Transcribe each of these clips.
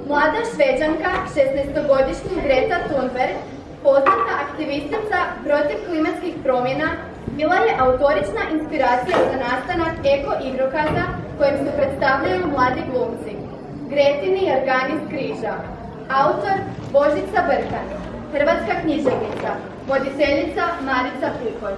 Mlada Šveđanka, 16-godišnja Greta Thunberg, poznata aktivistica protiv klimatskih promjena, bila je autorična inspiracija za nastanak eko-igrokaza kojim se predstavljaju mladi glumci. Gretini jargani s križa. Autor Božica Brkan. Hrvatska književnica. Voditeljica Marica Pikolj.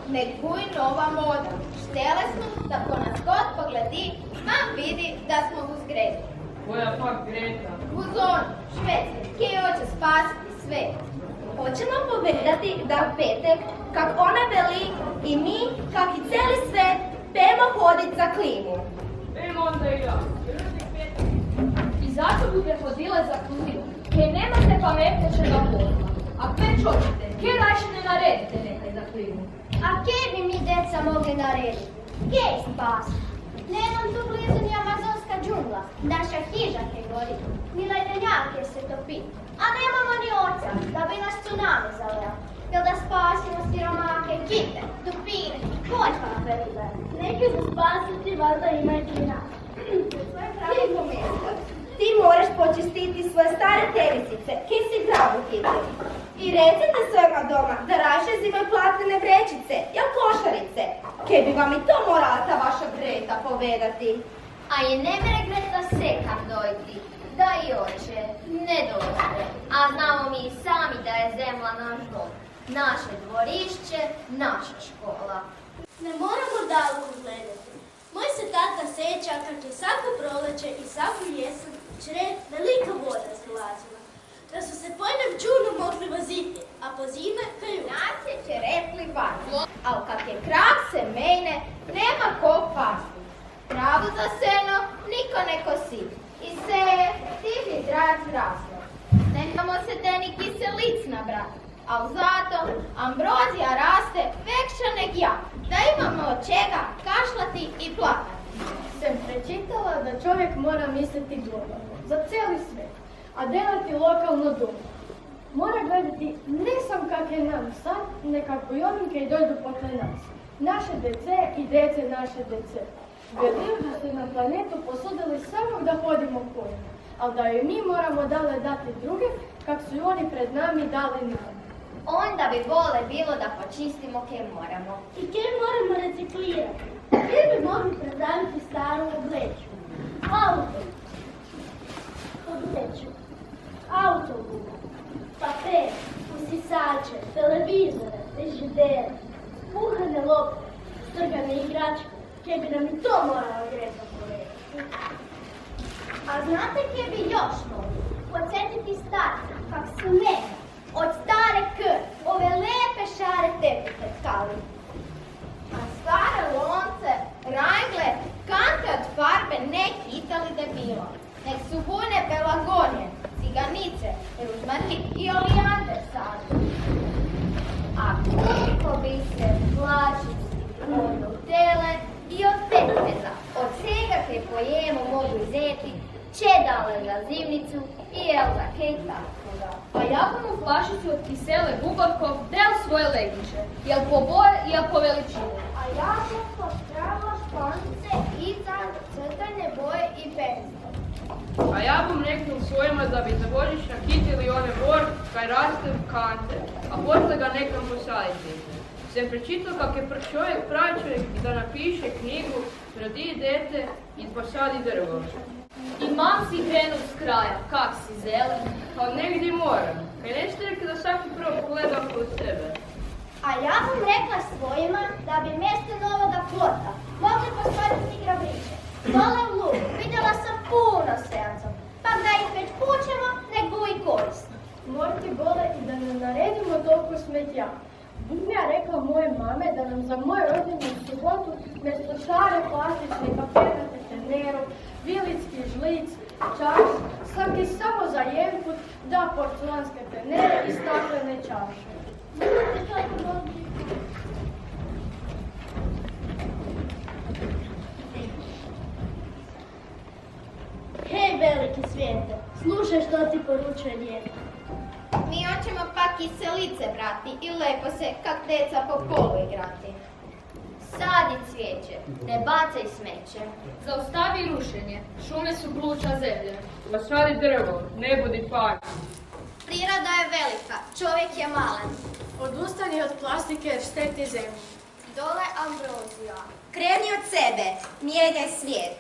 Nek buj nova moda. Štele smo da ko nas god pogledi, mam vidi da smo uz Gretu. Koja pak Greta? U zonu, Švedske, kje hoće spasiti sve. Hoćemo povedati da u petek, kak ona veli, i mi, kak i celi svet, pemo hodit za klimu. Pemo onda i ja. I zato bude hodile za klimu, kaj nemate pametnečega posla. A već hoćete, kaj rajše ne naredite nekaj za klimu? A kje bi mi deca mogli narediti? Kje je spas? Nemam tu blizu ni amazonska džungla, naša hiža ke gori, ni ledenjake se topi, a nemamo ni oca, da bi nas tsunami zaleo. Jel da spasimo siromake, kipe, dupine, poljkape ribe? Neki za spasiti valjda imaju i nas. Ti moraš počistiti svoje stare terisice, ki si grabu kitili. I recite svojima doma da raše zimaju platnene vrećice, jel košarice. Kaj bi vam i to morala ta vaša Greta povedati? A je ne mere Greta sekam dojti, da i oče, ne dođe. A znamo mi i sami da je zemlja naš dom, naše dvorišće, naša škola. Ne moramo daleko gledati. Moj se tata seća kak je svako proleće i svaku jesen čred velika voda zalazila. Da su se po jednom čunu mogli voziti, a po zime kajući. Nas je čerepli van, al kak je krav se mejne, nema ko pasti. Travu za seno niko ne kosi. I seje tihi drag zraslo. Nemamo se te ni kiselic nabrat, al zato ambrozija raste vekša neg ja, da imamo od čega kašlati i plakati. Sam prečitala da čovjek mora misliti globalno, za cijeli svijet, a delati lokalno doma. Mora gledati ne sam kak je nam sad, nekako i onim kaj dojdu potle nas. Naše dece i dece naše dece. Velim da ste na planetu posudili samo da hodimo kolima, ali da joj mi moramo dale dati druge, kak su i oni pred nami dali nam. Onda bi vole bilo da počistimo kaj moramo. I kaj moramo reciklirati? Gdje bi mogli predaviti staru obleću? Autobus, papir, usisače, televizore, frižidere, kuhane lopte, strgane igračke, kaj bi nam i to morala Greta povedati. A znate gdje bi još mogli? Podsjetiti starce, kak su mene, od stare K, ove lepe šare tepice tkali. A stare lonce, rangle, kante od farbe ne hitali debilo. Nek su bune pelagonije, ciganice, ružmarik i olijander sadi. A koliko bi se plaćici od hotele i od pekmeza, od svega kaj pojemo mogu izeti, čedale za zimnicu i elza kaj takoga. A ja vam u flašicu od kisele Bubarkov del svoje legiće, jel po boje i po veličini. A ja sam postrala španice i za crtane boje i pensko. A ja bom rekao svojima da bi za Božić nakitili one bor kaj raste u kante, a posle ga nekam posaditi. Sam prečitao kak je čovjek pravi čovjek da napiše knjigu, rodi dete i posadi drvo. I mam si krenu s kraja, kak si zelen. Pa negdje moram. Kaj nećete rekli da svaki prvo pogleda kod sebe? A ja bom rekla svojima da bi mjesto novoga flota mogli postaviti grabriće. Dole u luku vidjela sam puno seancov, pa da ih već pućemo, nek bu i korisno. Morate gole i da ne naredimo toliko smo ja. Bum ja rekla moje mame da nam za moju rođendan subotu mjesto stare plastične papirnate teneru, vilitski žlic, čaš, sam ti samo za jedan put da porculanske tenere i staklene čaše. Hej, veliki svijete, slušaj što ti poručuje djeda. Mi hoćemo pak i selice brati i lepo se kak deca po polu igrati. Sadi cvijeće, ne bacaj smeće. Zaustavi rušenje, šume su pluća zemlje. Posadi drvo, ne budi panj. Priroda je velika, čovjek je malen. Odustani od plastike jer šteti zemlju. Dole ambrozija. Kreni od sebe, mijenjaj svijet.